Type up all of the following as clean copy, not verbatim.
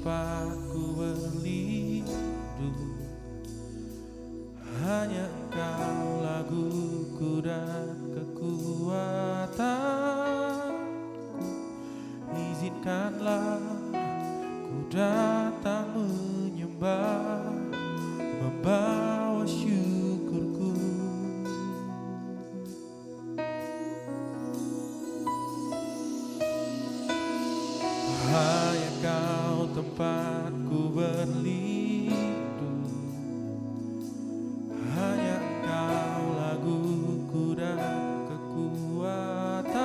tempatku berlindung. Hanya Engkau laguku dan kekuatanku. Izinkanlah ku datang menyembah, membawa syukurku. Hanya Kau tempatku berlindung. Hanya Engkau laguku dan kekuatanku.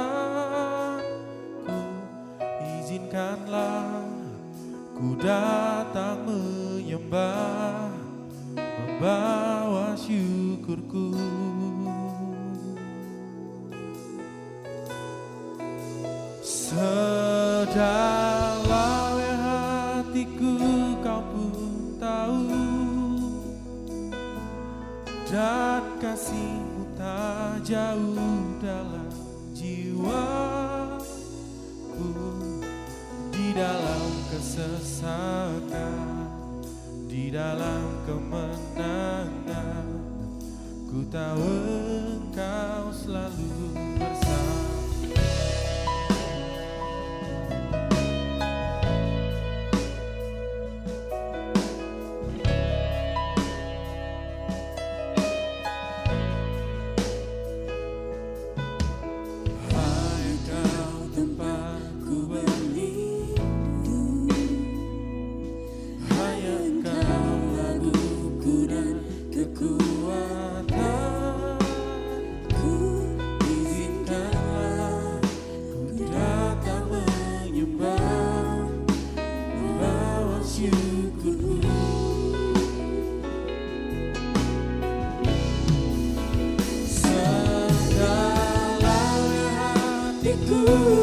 Izinkanlah ku datang menyembah, membawa syukurku. Sedalamnya hatiku Kau pun tahu, dan kasih-Mu tak jauh dalam jiwaku. Di dalam kesesakan, di dalam kemenangan, ku tahu Engkau selalu bersama.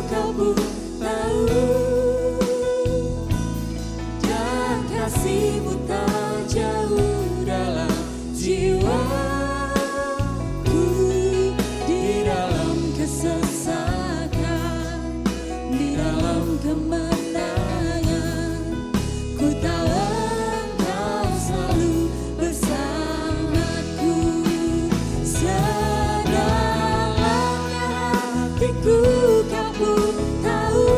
Kau pun tahu, dan kasih-Mu tak jauh dalam jiwaku. Di dalam kesesakan, di dalam kemenangan, ku tahu Engkau selalu bersamaku. Sedalamnya hatiku Kau pun tahu,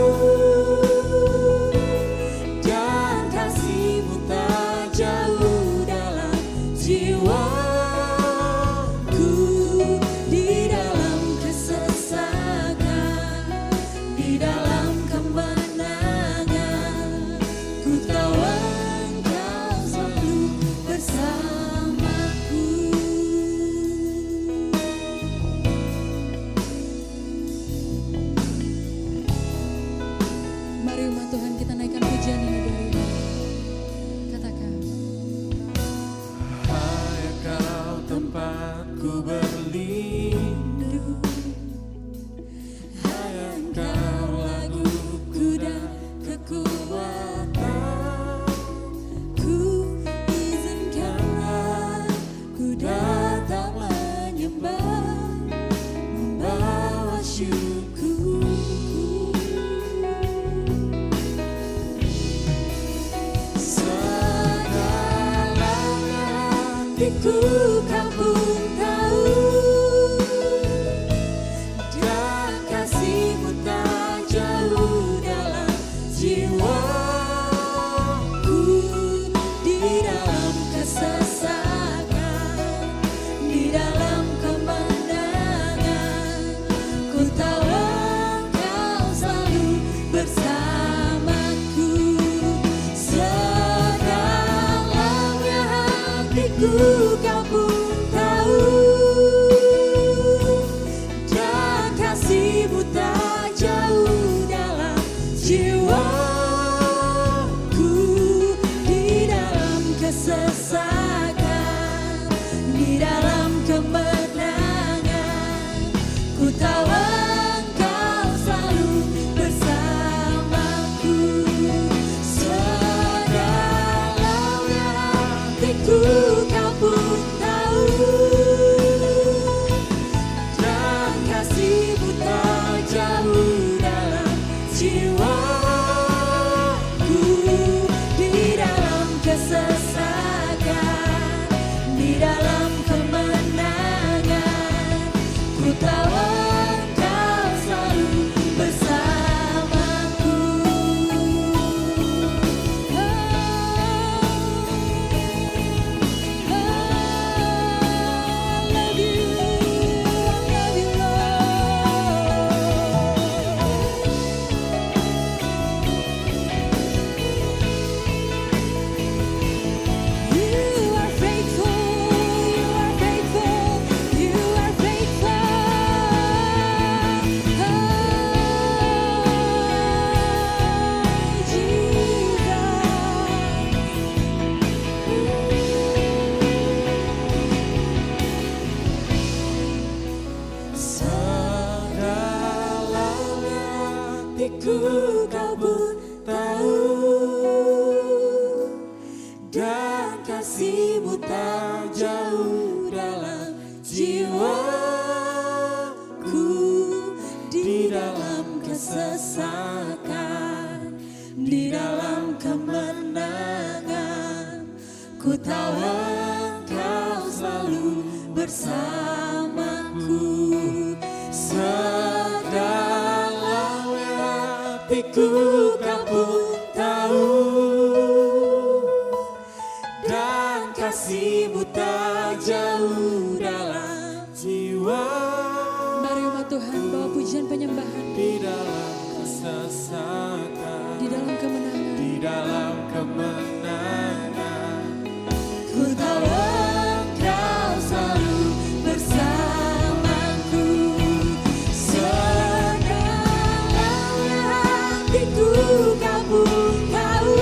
dan kasih-Mu tak jauh dalam jiwaku. Di dalam kesesakan, di dalam kemenangan, ku tahu Engkau selalu bersamaku. Mari umat Tuhan kita naikkan pujian ini dari katakan. Hanya Kau tempatku berlindung. Hanya Engkau laguku dan kekuatanku. Izinkanlah ku datang menyembah, membawa syukur. Hatiku Kau pun tahu, dan kasih-Mu tak jauh dalam jiwaku. Di dalam kesesakan, di dalam kemenangan, ku tahu Engkau selalu bersamaku. Sedalamnya hatiku Kau pun tahu, dan kasih-Mu tak jauh dalam jiwaku. Di dalam kesesakan, di dalam kemenangan, ku tahu Engkau selalu bersamaku. Sedalamnya hatiku Kau pun tahu, dan kasih-Mu tak jauh dalam jiwa. Mari umat Tuhan bawa pujian penyembahan Di dalam kesesakan, di dalam kemenangan. di dalam kemenangan, ku tahu Engkau selalu bersamaku. Sedalamnya hatiku Kau pun tahu,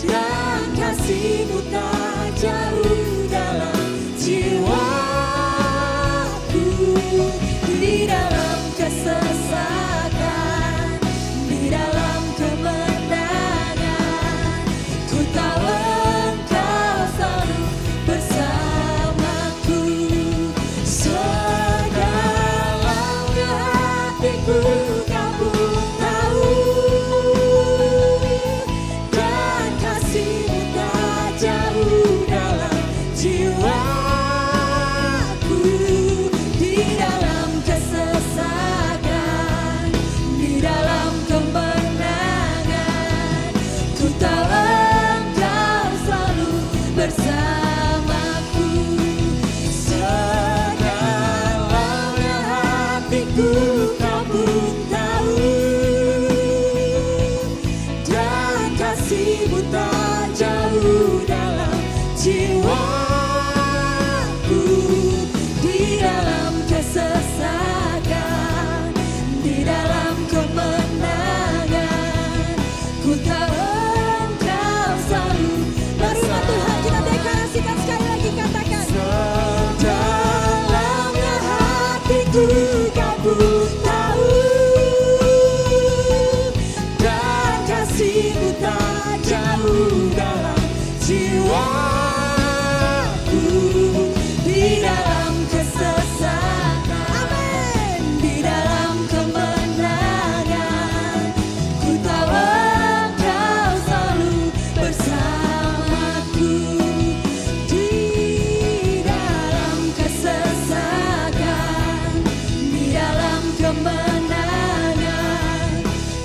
dan kasih-Mu tak jauh dalam jiwaku. Di dalam kesesakan, di dalam kemenangan, ku tahu Engkau selalu bersamaku. Sedalamnya hatiku Kau pun tahu, dan kasih-Mu tak jauh dalam jiwaku. Di dalam kesesakan, di dalam kemenangan, ku tahu Engkau selalu bersamaku. Sedalamnya hatiku Kau pun tahu, dan kasih-Mu tak jauh dalam jiwaku. Di dalam kesesakan, di dalam kemenangan, ku tahu Engkau selalu bersama. Tuhan, kita deklarasikan sekali lagi, katakan. Sedalamnya hatiku Kau pun tahu, dan kasih-Mu tak jauh dalam jiwaku. Di dalam kesesakan, amin, di dalam kemenangan, ku tahu Engkau selalu bersamaku. Di dalam kesesakan, di dalam kemenangan,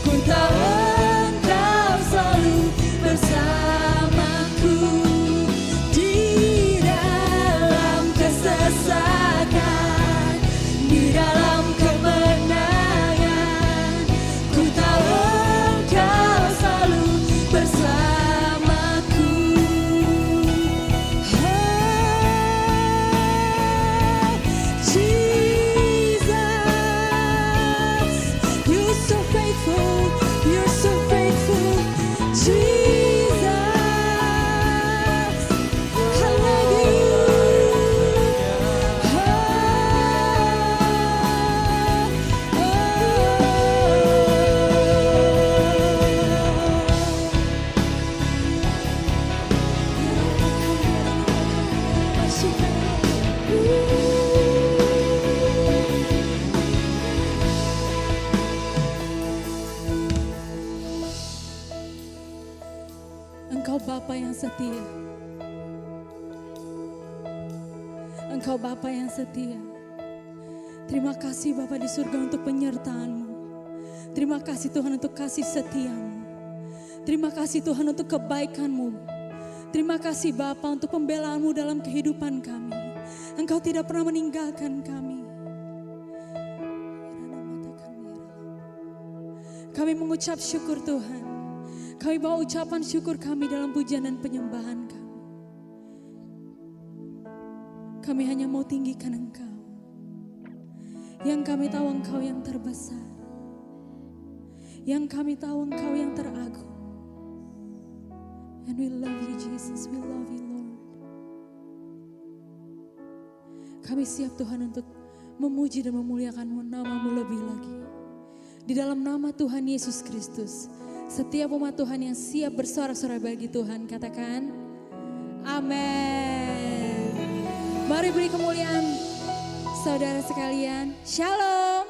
ku tahu Engkau selalu bersamaku. Di dalam kesesakan, di dalam kemenangan, ku tahu Engkau selalu bersamaku. Jesus, you're so faithful, you're so faithful. Jesus, I love you. Engkau Bapa yang setia. Engkau Bapa yang setia. Terima kasih Bapa di surga untuk penyertaan-Mu. Terima kasih Tuhan untuk kasih setia-Mu. Terima kasih Tuhan untuk kebaikan-Mu. Terima kasih Bapa untuk pembelaan-Mu dalam kehidupan kami. Engkau tidak pernah meninggalkan kami. Kami mengucap syukur Tuhan. Kami bawa ucapan syukur kami dalam pujian dan penyembahan kami. Kami hanya mau tinggikan Engkau. Yang kami tahu Engkau yang terbesar. Yang kami tahu Engkau yang teragung. And we love you Jesus, we love you Lord. Kami siap Tuhan untuk memuji dan memuliakan nama-Mu lebih lagi. Di dalam nama Tuhan Yesus Kristus, Setiap umat Tuhan yang siap bersorak-sorai bagi Tuhan, katakan amin. Mari beri kemuliaan saudara sekalian. Shalom.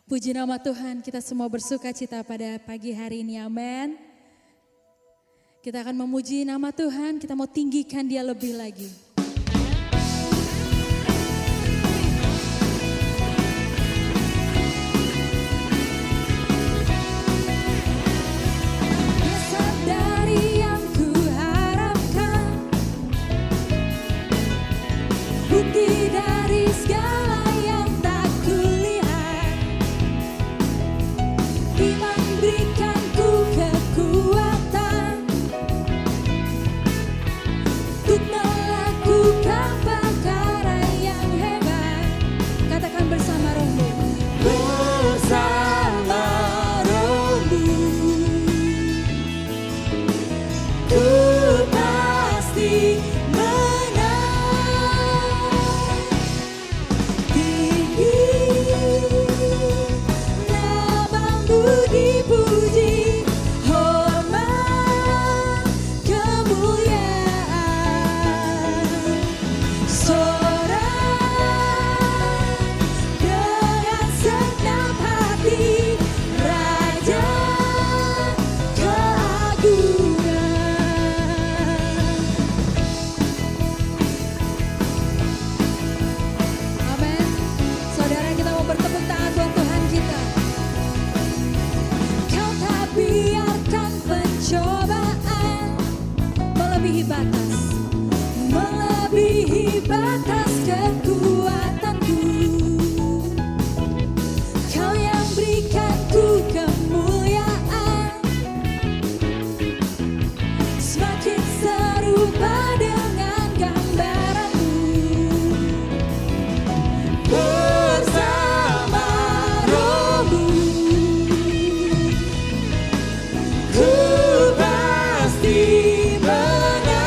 Puji nama Tuhan, kita semua bersuka cita pada pagi hari ini, amin. Kita akan memuji nama Tuhan, kita mau tinggikan Dia lebih lagi. Bukti dari segala yang tak kulihat, iman berikanku kekuatan untuk melakukan perkara yang hebat. Katakan bersama rohmu, bersama rohmu ku pasti dipuji, hormat, kemuliaan, sorak dengan segenap hati, Raja keagungan. Amin. Saudara, kita mau bertepuk tangan buat Tuhan kita. Biarkan pencobaan melebihi batas kekuatanku. Kau yang berikanku kemuliaan, semakin serupa dengan gambaranmu. Bersama rohmu ku pasti menang.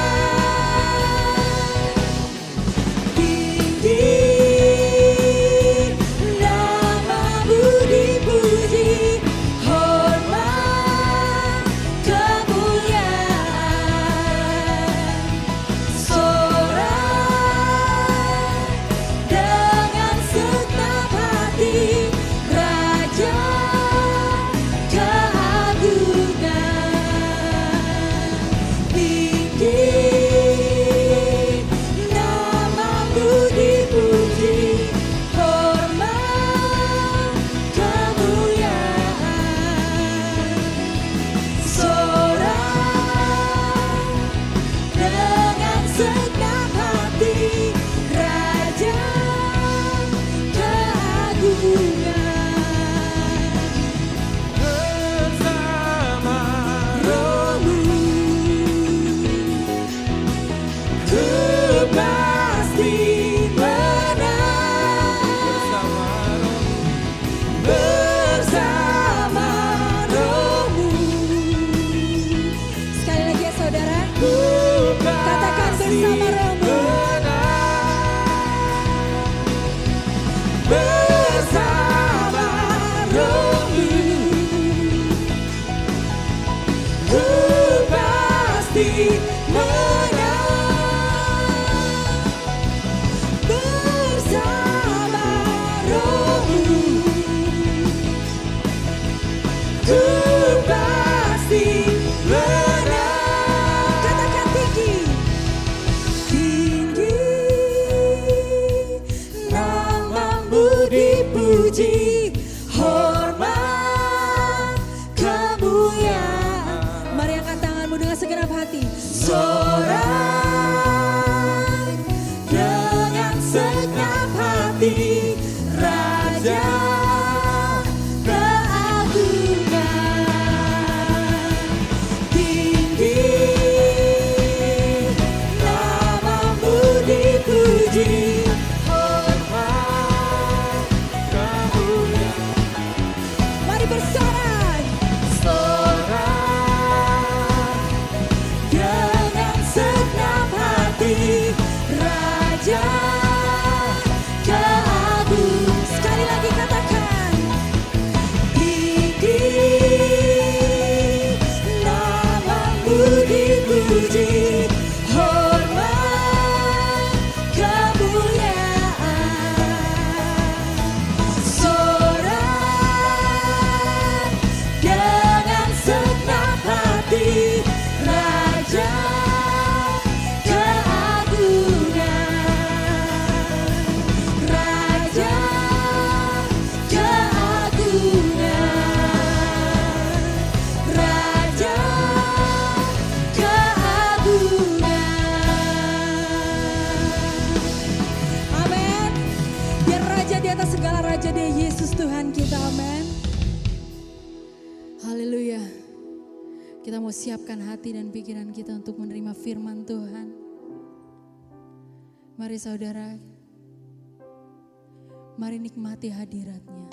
Tinggi namamu dipuji, hormat, kemuliaan, sorak dengan segenap hati, Raja dipuji, hormat, kemuliaan. Mari angkat tanganmu dengan segenap hati. Sorak dengan segenap hati, Raja keagungan. Tinggi namamu dipuji, bersorak, sorak dengan kita, amin. Haleluya. Kita mau siapkan hati dan pikiran kita untuk menerima firman Tuhan. Mari saudara, mari nikmati hadirat-Nya.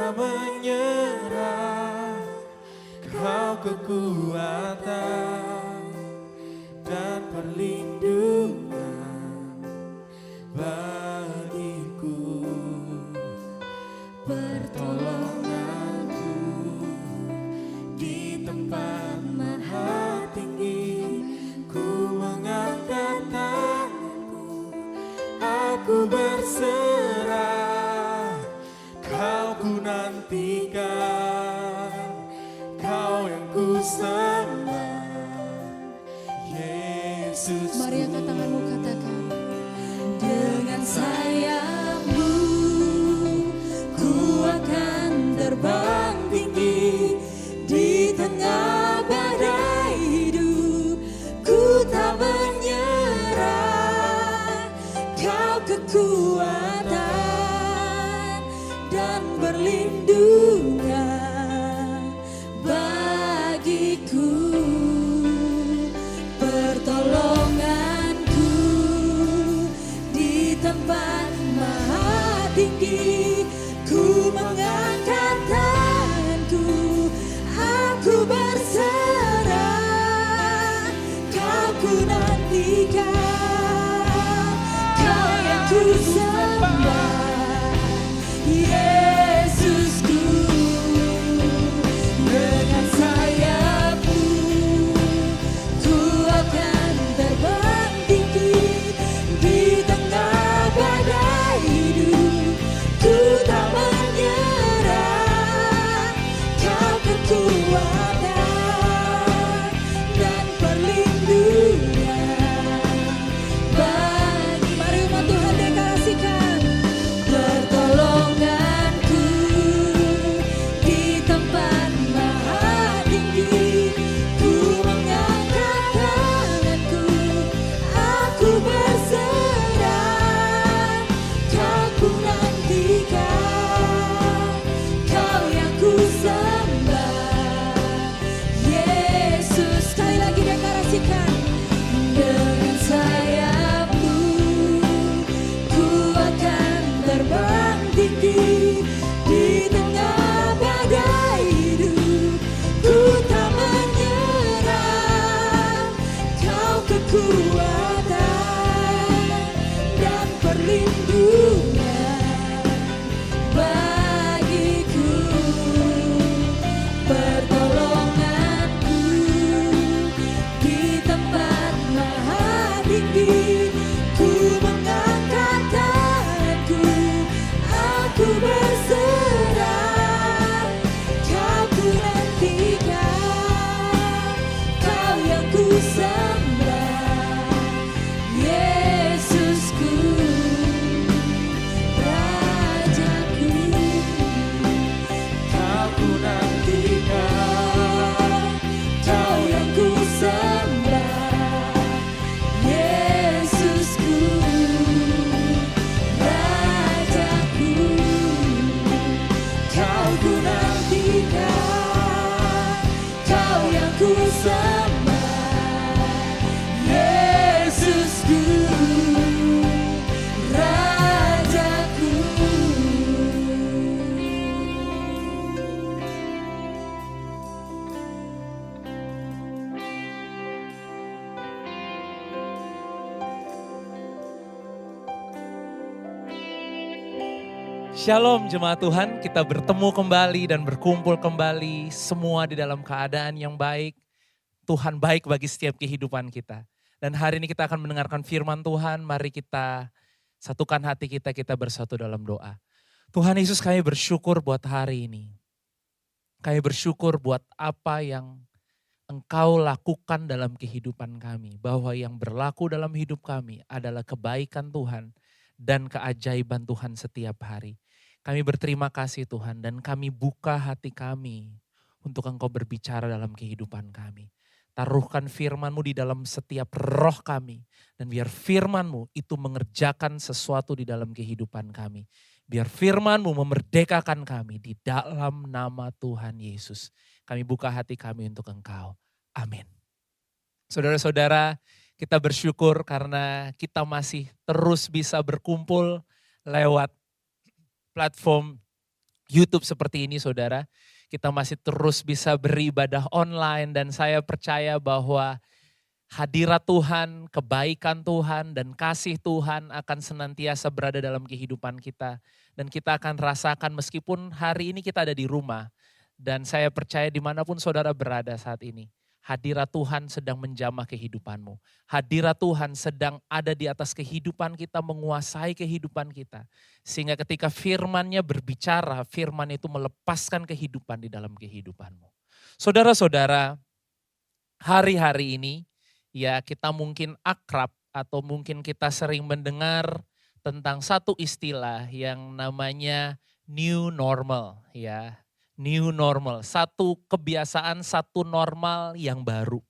tak menyerah, Kau kekuatan dan perlindungan bagiku, pertolonganku di tempat maha tinggi. Ku mengangkat tanganku, aku berserah, Kau ku nantikan, Kau yang ku sembah, Yesus. Mari angkat tanganmu, katakan. Dengan sayap-Mu ku akan terbang tinggi di tengah badai hidup. Ku tak menyerah, Kau kekuatan dan perlindungan bagiku, pertolonganku di tempat maha tinggi. Ku mengangkat tanganku, aku berserah, Kau ku nantikan, Kau yang ku sembah, Yesusku. Dengan sayap-Mu ku akan terbang tinggi di tengah badai hidup. Ku tak menyerah, Kau kekuatan dan perlindungan bagi. Mari umat Tuhan deklarasikan. Pertolonganku di tempat maha tinggi. Ku mengangkat tanganku, aku berserah, Kau ku nantikan, Kau yang ku sembah, Yesus. Sekali lagi deklarasikan. Dengan sayap-Mu ku akan terbang tinggi di tengah badai hidup. Ku tak menyerah, Kau kekuatan dan perlindungan bagiku, pertolonganku di tempat maha tinggi. Ku mengangkat tanganku, aku berserah, Kau ku nantikan, Kau yang ku sembah, Yesusku, Rajaku. Kau ku nantikan, Kau yang ku sembah, Yesusku, Rajaku. Kau ku nantikan, Kau yang ku sembah, Yesusku, Rajaku. Shalom jemaat Tuhan, kita bertemu kembali dan berkumpul kembali semua di dalam keadaan yang baik. Tuhan baik bagi setiap kehidupan kita. Dan hari ini kita akan mendengarkan firman Tuhan, mari kita satukan hati kita, kita bersatu dalam doa. Tuhan Yesus, kami bersyukur buat hari ini. Kami bersyukur buat apa yang Engkau lakukan dalam kehidupan kami. Bahwa yang berlaku dalam hidup kami adalah kebaikan Tuhan dan keajaiban Tuhan setiap hari. Kami berterima kasih Tuhan dan kami buka hati kami untuk Engkau berbicara dalam kehidupan kami. Taruhkan firman-Mu di dalam setiap roh kami. Dan biar firman-Mu itu mengerjakan sesuatu di dalam kehidupan kami. Biar firman-Mu memerdekakan kami di dalam nama Tuhan Yesus. Kami buka hati kami untuk Engkau. Amin. Saudara-saudara, kita bersyukur karena kita masih terus bisa berkumpul lewat platform YouTube seperti ini saudara. Kita masih terus bisa beribadah online dan saya percaya bahwa hadirat Tuhan, kebaikan Tuhan, dan kasih Tuhan akan senantiasa berada dalam kehidupan kita. Dan kita akan rasakan meskipun hari ini kita ada di rumah. Dan saya percaya dimanapun saudara berada saat ini, hadirat Tuhan sedang menjamah kehidupanmu. Hadirat Tuhan sedang ada di atas kehidupan kita, menguasai kehidupan kita. Sehingga ketika firman-Nya berbicara, firman itu melepaskan kehidupan di dalam kehidupanmu. Saudara-saudara, hari-hari ini, ya kita mungkin akrab atau mungkin kita sering mendengar tentang satu istilah yang namanya new normal ya. New normal, satu kebiasaan, satu normal yang baru.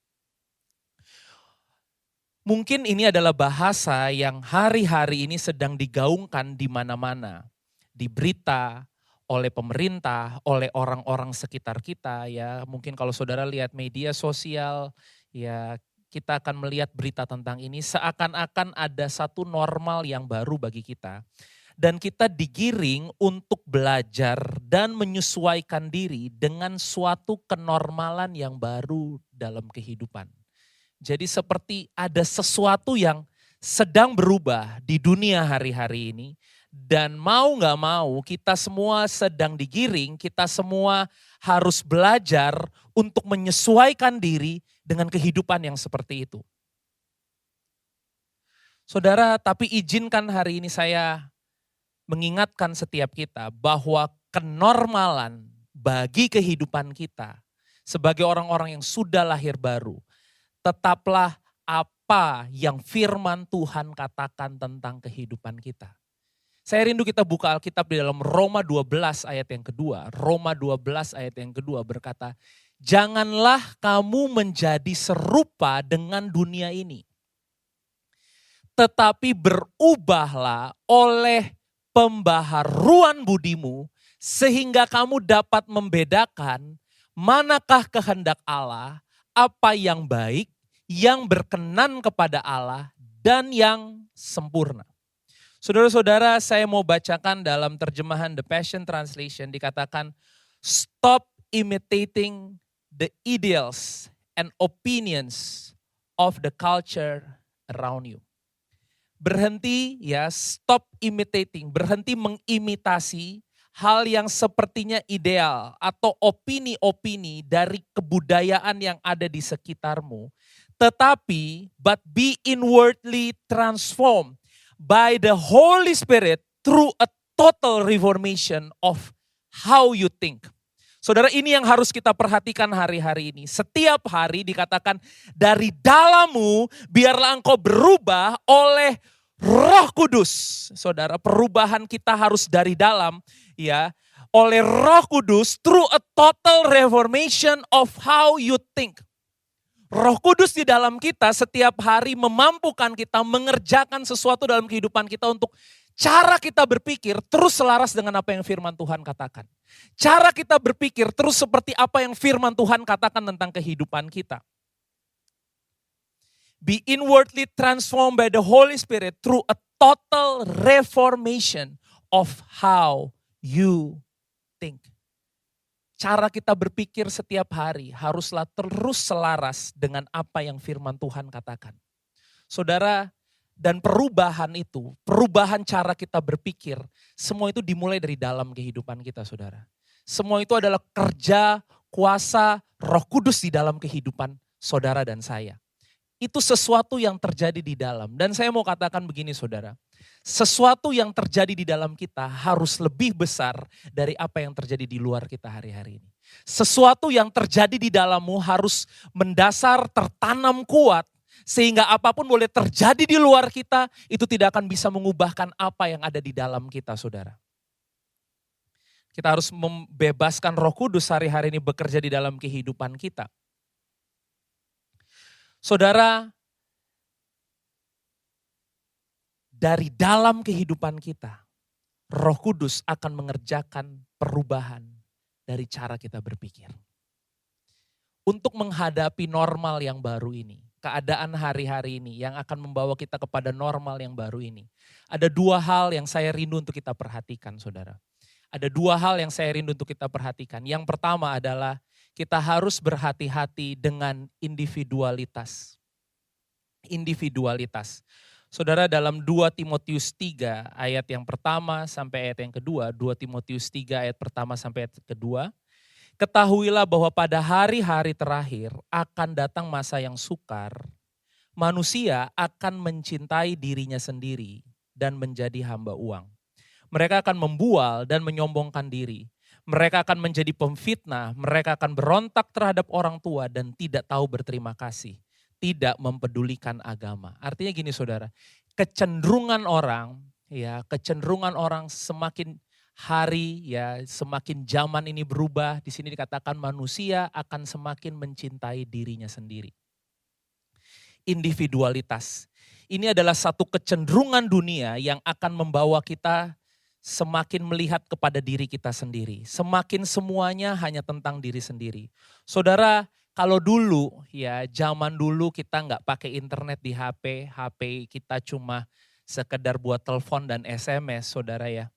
Mungkin ini adalah bahasa yang hari-hari ini sedang digaungkan di mana-mana. Di berita, oleh pemerintah, oleh orang-orang sekitar kita ya. Mungkin kalau saudara lihat media sosial ya, kita akan melihat berita tentang ini, seakan-akan ada satu normal yang baru bagi kita. Dan kita digiring untuk belajar dan menyesuaikan diri dengan suatu kenormalan yang baru dalam kehidupan. Jadi seperti ada sesuatu yang sedang berubah di dunia hari-hari ini. Dan mau gak mau kita semua sedang digiring, kita semua harus belajar untuk menyesuaikan diri dengan kehidupan yang seperti itu. Saudara, tapi izinkan hari ini saya mengingatkan setiap kita bahwa kenormalan bagi kehidupan kita sebagai orang-orang yang sudah lahir baru, tetaplah apa yang firman Tuhan katakan tentang kehidupan kita. Saya rindu kita buka Alkitab di dalam Roma 12 ayat yang kedua. Roma 12 ayat yang kedua berkata, janganlah kamu menjadi serupa dengan dunia ini. Tetapi berubahlah oleh pembaharuan budimu sehingga kamu dapat membedakan manakah kehendak Allah, apa yang baik, yang berkenan kepada Allah dan yang sempurna. Saudara-saudara, saya mau bacakan dalam terjemahan The Passion Translation dikatakan, stop imitating the ideals and opinions of the culture around you. Berhenti ya, stop imitating, berhenti mengimitasi hal yang sepertinya ideal atau opini-opini dari kebudayaan yang ada di sekitarmu. Tetapi, but be inwardly transformed by the Holy Spirit through a total reformation of how you think. Saudara, ini yang harus kita perhatikan hari-hari ini. Setiap hari dikatakan dari dalammu biarlah engkau berubah oleh Roh Kudus. Saudara, perubahan kita harus dari dalam ya, oleh Roh Kudus through a total reformation of how you think. Roh Kudus di dalam kita setiap hari memampukan kita mengerjakan sesuatu dalam kehidupan kita untuk cara kita berpikir terus selaras dengan apa yang firman Tuhan katakan. Cara kita berpikir terus seperti apa yang firman Tuhan katakan tentang kehidupan kita. Be inwardly transformed by the Holy Spirit through a total reformation of how you think. Cara kita berpikir setiap hari haruslah terus selaras dengan apa yang firman Tuhan katakan. Saudara, dan perubahan itu, perubahan cara kita berpikir, semua itu dimulai dari dalam kehidupan kita, saudara. Semua itu adalah kerja, kuasa, Roh Kudus di dalam kehidupan saudara dan saya. Itu sesuatu yang terjadi di dalam. Dan saya mau katakan begini, saudara. Sesuatu yang terjadi di dalam kita harus lebih besar dari apa yang terjadi di luar kita hari-hari ini. Sesuatu yang terjadi di dalammu harus mendasar, tertanam kuat, sehingga apapun boleh terjadi di luar kita, itu tidak akan bisa mengubahkan apa yang ada di dalam kita, saudara. Kita harus membebaskan Roh Kudus hari-hari ini bekerja di dalam kehidupan kita. Saudara, dari dalam kehidupan kita, Roh Kudus akan mengerjakan perubahan dari cara kita berpikir. Untuk menghadapi normal yang baru ini, keadaan hari-hari ini yang akan membawa kita kepada normal yang baru ini. Ada dua hal yang saya rindu untuk kita perhatikan, saudara. ada dua hal yang saya rindu untuk kita perhatikan. Yang pertama adalah kita harus berhati-hati dengan individualitas. Individualitas. Saudara, dalam 2 Timotius 3 ayat yang pertama sampai ayat yang kedua, 2 Timotius 3 ayat pertama sampai ayat kedua, ketahuilah bahwa pada hari-hari terakhir akan datang masa yang sukar, manusia akan mencintai dirinya sendiri dan menjadi hamba uang. Mereka akan membual dan menyombongkan diri. Mereka akan menjadi pemfitnah, mereka akan berontak terhadap orang tua dan tidak tahu berterima kasih. Tidak mempedulikan agama. Artinya gini saudara, kecenderungan orang semakin hari ya, semakin zaman ini berubah. Di sini dikatakan manusia akan semakin mencintai dirinya sendiri. Individualitas. Ini adalah satu kecenderungan dunia yang akan membawa kita semakin melihat kepada diri kita sendiri. Semakin semuanya hanya tentang diri sendiri. Saudara, kalau dulu ya, zaman dulu kita nggak pakai internet di HP, HP kita cuma sekedar buat telepon dan SMS, saudara ya.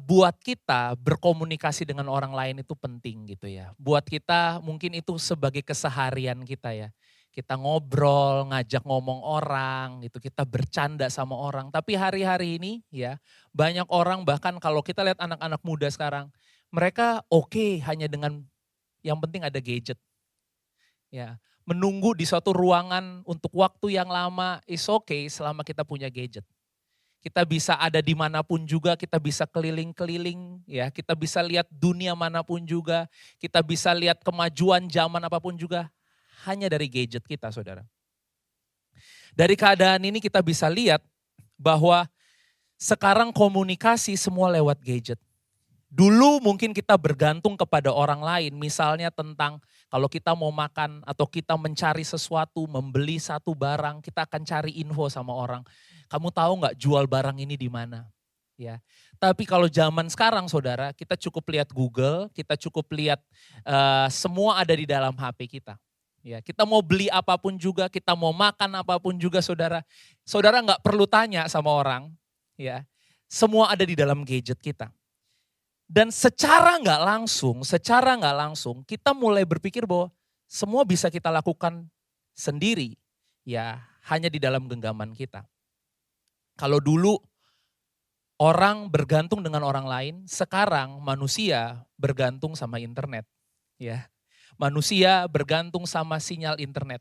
Buat kita berkomunikasi dengan orang lain itu penting gitu ya. Buat kita mungkin itu sebagai keseharian kita ya. Kita ngobrol, ngajak ngomong orang, gitu, kita bercanda sama orang. Tapi hari-hari ini ya, banyak orang bahkan kalau kita lihat anak-anak muda sekarang, mereka oke hanya dengan yang penting ada gadget. Ya, menunggu di suatu ruangan untuk waktu yang lama is okay selama kita punya gadget. Kita bisa ada dimanapun juga, kita bisa keliling-keliling, ya, kita bisa lihat dunia manapun juga, kita bisa lihat kemajuan zaman apapun juga, hanya dari gadget kita, saudara. Dari keadaan ini kita bisa lihat bahwa sekarang komunikasi semua lewat gadget. Dulu mungkin kita bergantung kepada orang lain, misalnya tentang kalau kita mau makan atau kita mencari sesuatu, membeli satu barang, kita akan cari info sama orang. Kamu tahu nggak jual barang ini di mana? Ya. Tapi kalau zaman sekarang saudara, kita cukup lihat Google, kita cukup lihat semua ada di dalam HP kita. Ya, kita mau beli apapun juga, kita mau makan apapun juga saudara. Saudara nggak perlu tanya sama orang, ya. Semua ada di dalam gadget kita. Dan secara nggak langsung kita mulai berpikir bahwa semua bisa kita lakukan sendiri, ya hanya di dalam genggaman kita. Kalau dulu orang bergantung dengan orang lain, sekarang manusia bergantung sama internet, ya. Manusia bergantung sama sinyal internet.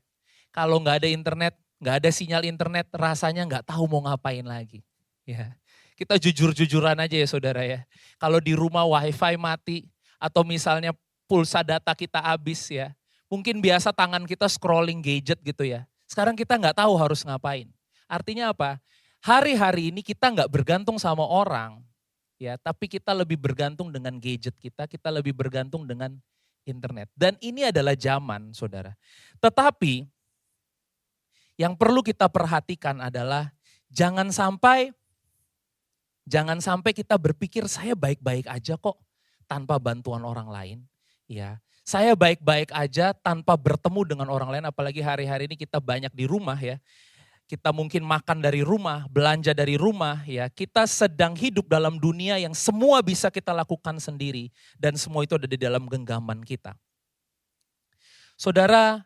Kalau nggak ada internet, nggak ada sinyal internet, rasanya nggak tahu mau ngapain lagi, ya. Kita jujur-jujuran aja ya saudara ya. Kalau di rumah wifi mati atau misalnya pulsa data kita habis ya. Mungkin biasa tangan kita scrolling gadget gitu ya. Sekarang kita nggak tahu harus ngapain. Artinya apa? Hari-hari ini kita nggak bergantung sama orang. Ya, tapi kita lebih bergantung dengan gadget kita lebih bergantung dengan internet. Dan ini adalah zaman saudara. Tetapi yang perlu kita perhatikan adalah jangan sampai kita berpikir saya baik-baik aja kok tanpa bantuan orang lain. Ya, saya baik-baik aja tanpa bertemu dengan orang lain, apalagi hari-hari ini kita banyak di rumah ya. Kita mungkin makan dari rumah, belanja dari rumah ya. Kita sedang hidup dalam dunia yang semua bisa kita lakukan sendiri dan semua itu ada di dalam genggaman kita. Saudara,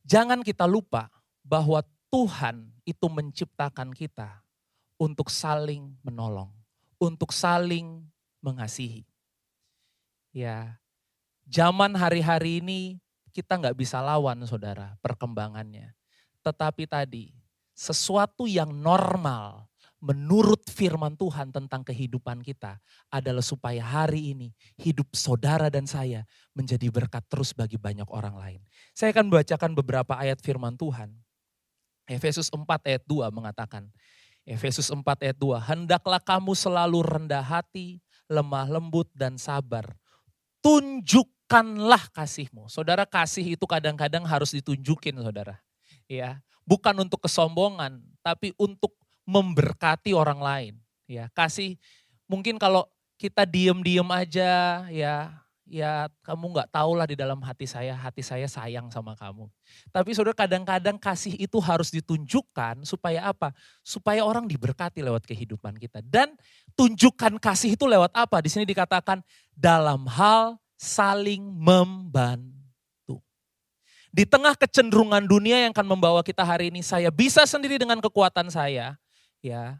jangan kita lupa bahwa Tuhan itu menciptakan kita untuk saling menolong, untuk saling mengasihi. Ya, zaman hari-hari ini kita nggak bisa lawan saudara perkembangannya. Tetapi tadi sesuatu yang normal menurut firman Tuhan tentang kehidupan kita adalah supaya hari ini hidup saudara dan saya menjadi berkat terus bagi banyak orang lain. Saya akan bacakan beberapa ayat firman Tuhan. Efesus 4 ayat 2 mengatakan, Efesus 4 ayat 2, hendaklah kamu selalu rendah hati, lemah lembut dan sabar. Tunjukkanlah kasihmu. Saudara, kasih itu kadang-kadang harus ditunjukin saudara. Ya, bukan untuk kesombongan, tapi untuk memberkati orang lain. Ya, kasih mungkin kalau kita diem-diem aja ya, ya kamu nggak tahulah di dalam hati saya sayang sama kamu. Tapi saudara, kadang-kadang kasih itu harus ditunjukkan supaya apa? Supaya orang diberkati lewat kehidupan kita. Dan tunjukkan kasih itu lewat apa? Di sini dikatakan dalam hal saling membantu. Di tengah kecenderungan dunia yang akan membawa kita hari ini, saya bisa sendiri dengan kekuatan saya, ya.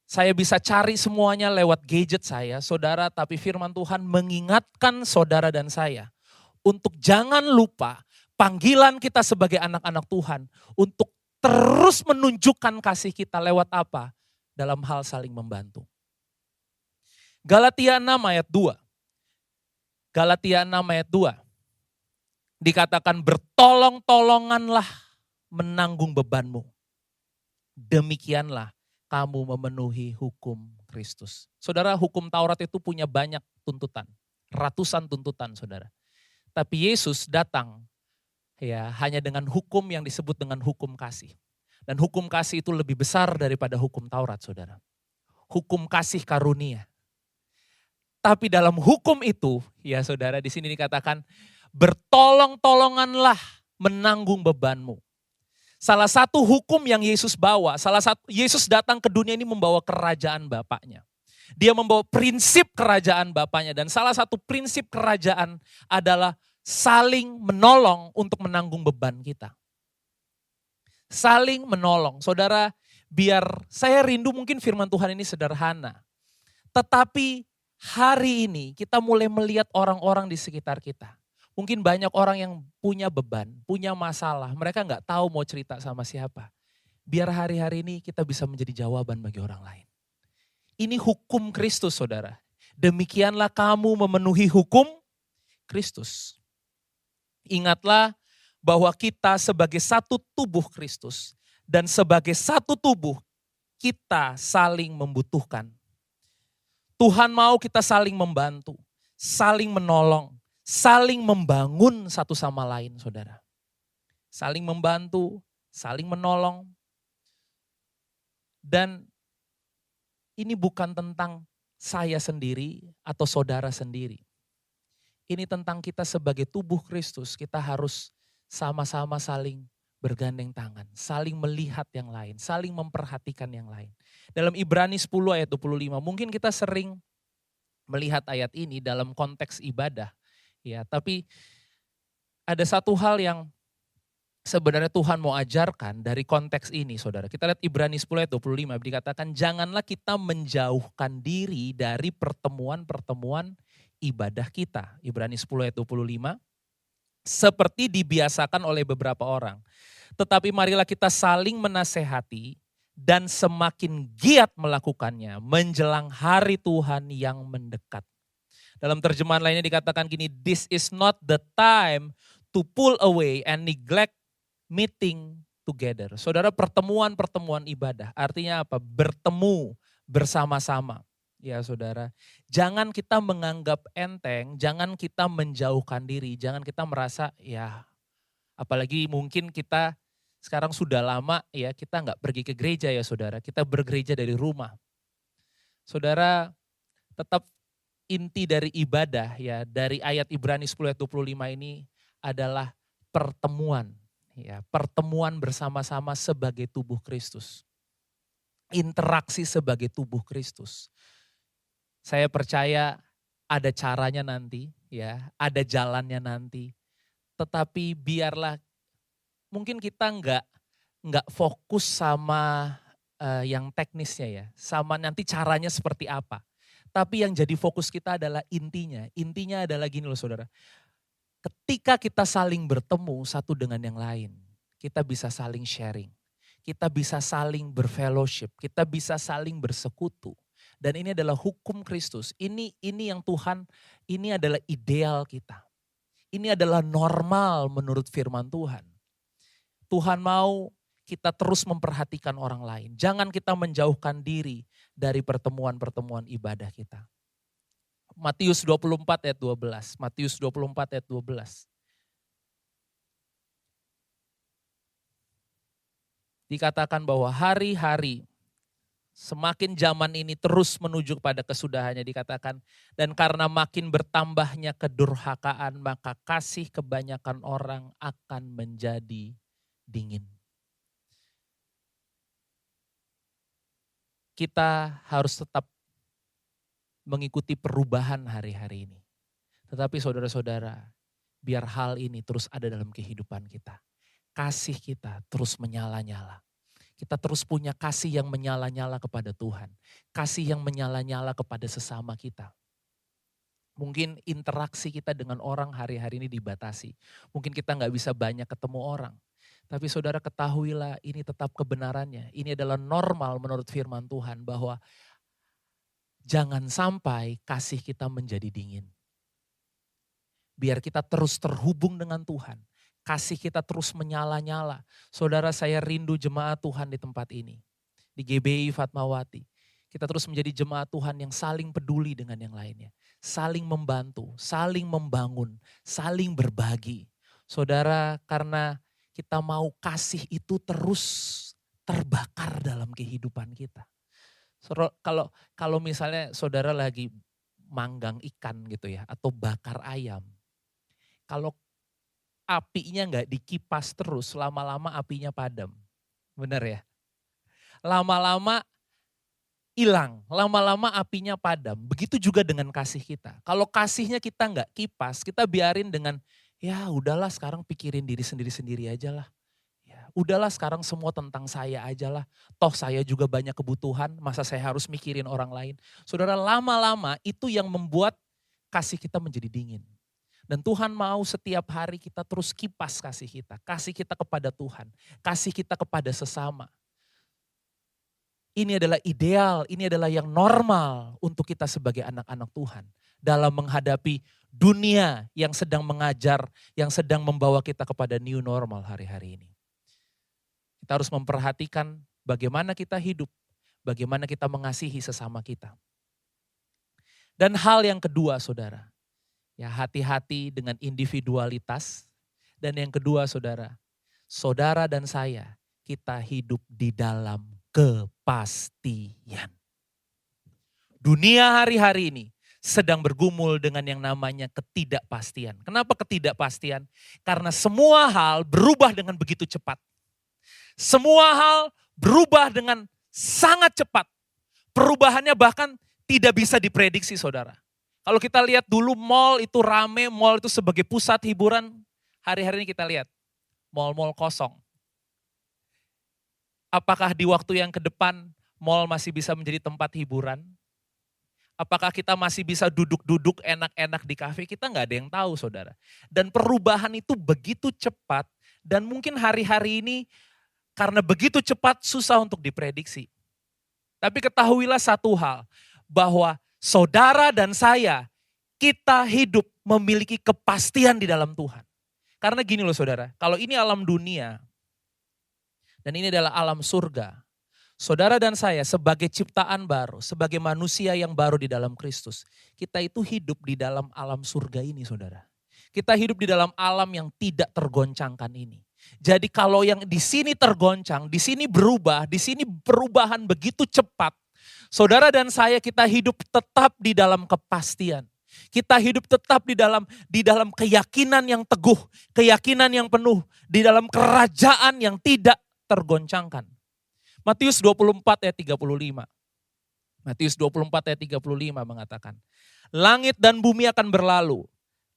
Saya bisa cari semuanya lewat gadget saya, saudara, tapi firman Tuhan mengingatkan saudara dan saya untuk jangan lupa panggilan kita sebagai anak-anak Tuhan untuk terus menunjukkan kasih kita lewat apa? Dalam hal saling membantu. Galatia 6 ayat 2. Galatia 6 ayat 2. Dikatakan bertolong-tolonganlah menanggung bebanmu. Demikianlah kamu memenuhi hukum Kristus. Saudara, hukum Taurat itu punya banyak tuntutan. Ratusan tuntutan, saudara. Tapi Yesus datang ya hanya dengan hukum yang disebut dengan hukum kasih. Dan hukum kasih itu lebih besar daripada hukum Taurat, saudara. Hukum kasih karunia. Tapi dalam hukum itu, ya saudara, di sini dikatakan bertolong-tolonganlah menanggung bebanmu. Salah satu hukum yang Yesus bawa, Yesus datang ke dunia ini membawa kerajaan Bapaknya. Dia membawa prinsip kerajaan Bapaknya, dan salah satu prinsip kerajaan adalah saling menolong untuk menanggung beban kita. Saling menolong. Saudara, biar saya rindu mungkin firman Tuhan ini sederhana. Tetapi hari ini kita mulai melihat orang-orang di sekitar kita. Mungkin banyak orang yang punya beban, punya masalah. Mereka nggak tahu mau cerita sama siapa. Biar hari-hari ini kita bisa menjadi jawaban bagi orang lain. Ini hukum Kristus, saudara. Demikianlah kamu memenuhi hukum Kristus. Ingatlah bahwa kita sebagai satu tubuh Kristus dan sebagai satu tubuh kita saling membutuhkan. Tuhan mau kita saling membantu, saling menolong. Saling membangun satu sama lain, saudara. Saling membantu, saling menolong. Dan ini bukan tentang saya sendiri atau saudara sendiri. Ini tentang kita sebagai tubuh Kristus, kita harus sama-sama saling bergandeng tangan, saling melihat yang lain, saling memperhatikan yang lain. Dalam Ibrani 10 ayat 25, mungkin kita sering melihat ayat ini dalam konteks ibadah. Ya, tapi ada satu hal yang sebenarnya Tuhan mau ajarkan dari konteks ini, saudara. Kita lihat Ibrani 10 ayat 25, dikatakan janganlah kita menjauhkan diri dari pertemuan-pertemuan ibadah kita. Ibrani 10 ayat 25, seperti dibiasakan oleh beberapa orang. Tetapi marilah kita saling menasehati dan semakin giat melakukannya menjelang hari Tuhan yang mendekat. Dalam terjemahan lainnya dikatakan gini, this is not the time to pull away and neglect meeting together. Saudara, pertemuan-pertemuan ibadah artinya apa? Bertemu bersama-sama. Ya saudara, jangan kita menganggap enteng, jangan kita menjauhkan diri, jangan kita merasa ya, apalagi mungkin kita sekarang sudah lama ya, kita nggak pergi ke gereja ya saudara, kita bergereja dari rumah. Saudara, tetap inti dari ibadah ya, dari ayat Ibrani 10 ayat 25 ini adalah pertemuan. Ya, pertemuan bersama-sama sebagai tubuh Kristus. Interaksi sebagai tubuh Kristus. Saya percaya ada caranya nanti, ya, ada jalannya nanti. Tetapi biarlah mungkin kita nggak fokus sama yang teknisnya ya, sama nanti caranya seperti apa. Tapi yang jadi fokus kita adalah intinya. Intinya adalah gini loh saudara. Ketika kita saling bertemu satu dengan yang lain, kita bisa saling sharing. Kita bisa saling berfellowship, kita bisa saling bersekutu. Dan ini adalah hukum Kristus. Ini yang Tuhan, ini adalah ideal kita. Ini adalah normal menurut firman Tuhan. Tuhan mau kita terus memperhatikan orang lain. Jangan kita menjauhkan diri dari pertemuan-pertemuan ibadah kita. Matius 24 ayat 12. Matius 24 ayat 12. Dikatakan bahwa hari-hari, Semakin zaman ini terus menuju pada kesudahannya dikatakan. Dan karena makin bertambahnya kedurhakaan, maka kasih kebanyakan orang akan menjadi dingin. Kita harus tetap mengikuti perubahan hari-hari ini. Tetapi saudara-saudara, biar hal ini terus ada dalam kehidupan kita. Kasih kita terus menyala-nyala. Kita terus punya kasih yang menyala-nyala kepada Tuhan. Kasih yang menyala-nyala kepada sesama kita. Mungkin interaksi kita dengan orang hari-hari ini dibatasi. Mungkin kita nggak bisa banyak ketemu orang. Tapi saudara ketahuilah ini tetap kebenarannya. Ini adalah normal menurut firman Tuhan bahwa jangan sampai kasih kita menjadi dingin. Biar kita terus terhubung dengan Tuhan. Kasih kita terus menyala-nyala. Saudara, saya rindu jemaat Tuhan di tempat ini. Di GBI Fatmawati. Kita terus menjadi jemaat Tuhan yang saling peduli dengan yang lainnya. Saling membantu, saling membangun, saling berbagi. Saudara, karena kita mau kasih itu terus terbakar dalam kehidupan kita. Kalau misalnya saudara lagi manggang ikan gitu ya, atau bakar ayam. Kalau apinya nggak dikipas terus, lama-lama apinya padam. Benar ya? Lama-lama hilang, lama-lama apinya padam. Begitu juga dengan kasih kita. Kalau kasihnya kita nggak kipas, kita biarin dengan, ya udahlah sekarang pikirin diri sendiri-sendiri aja lah. Ya, udahlah sekarang semua tentang saya aja lah. Toh saya juga banyak kebutuhan, masa saya harus mikirin orang lain. Saudara, lama-lama itu yang membuat kasih kita menjadi dingin. Dan Tuhan mau setiap hari kita terus kipas kasih kita kepada Tuhan, kasih kita kepada sesama. Ini adalah ideal, ini adalah yang normal untuk kita sebagai anak-anak Tuhan. Dalam menghadapi dunia yang sedang mengajar, yang sedang membawa kita kepada new normal hari-hari ini. Kita harus memperhatikan bagaimana kita hidup, bagaimana kita mengasihi sesama kita. Dan hal yang kedua saudara, ya hati-hati dengan individualitas. Dan yang kedua saudara, saudara dan saya, kita hidup di dalam kepastian. Dunia hari-hari ini sedang bergumul dengan yang namanya ketidakpastian. Kenapa ketidakpastian? Karena semua hal berubah dengan begitu cepat. Semua hal berubah dengan sangat cepat. Perubahannya bahkan tidak bisa diprediksi saudara. Kalau kita lihat dulu mall itu rame, mall itu sebagai pusat hiburan. Hari-hari ini kita lihat mall-mall kosong. Apakah di waktu yang ke depan mall masih bisa menjadi tempat hiburan? Apakah kita masih bisa duduk-duduk enak-enak di kafe? Kita nggak ada yang tahu saudara. Dan perubahan itu begitu cepat dan mungkin hari-hari ini karena begitu cepat susah untuk diprediksi. Tapi ketahuilah satu hal, bahwa saudara dan saya, kita hidup memiliki kepastian di dalam Tuhan. Karena gini loh saudara, kalau ini alam dunia, dan ini adalah alam surga. Saudara dan saya sebagai ciptaan baru, sebagai manusia yang baru di dalam Kristus. Kita itu hidup di dalam alam surga ini saudara. Kita hidup di dalam alam yang tidak tergoncangkan ini. Jadi kalau yang di sini tergoncang, di sini berubah, di sini perubahan begitu cepat. Saudara dan saya kita hidup tetap di dalam kepastian. Kita hidup tetap di dalam keyakinan yang teguh, keyakinan yang penuh, di dalam kerajaan yang tidak tergoncangkan. Matius 24 ayat 35. Matius 24 ayat 35 mengatakan, langit dan bumi akan berlalu,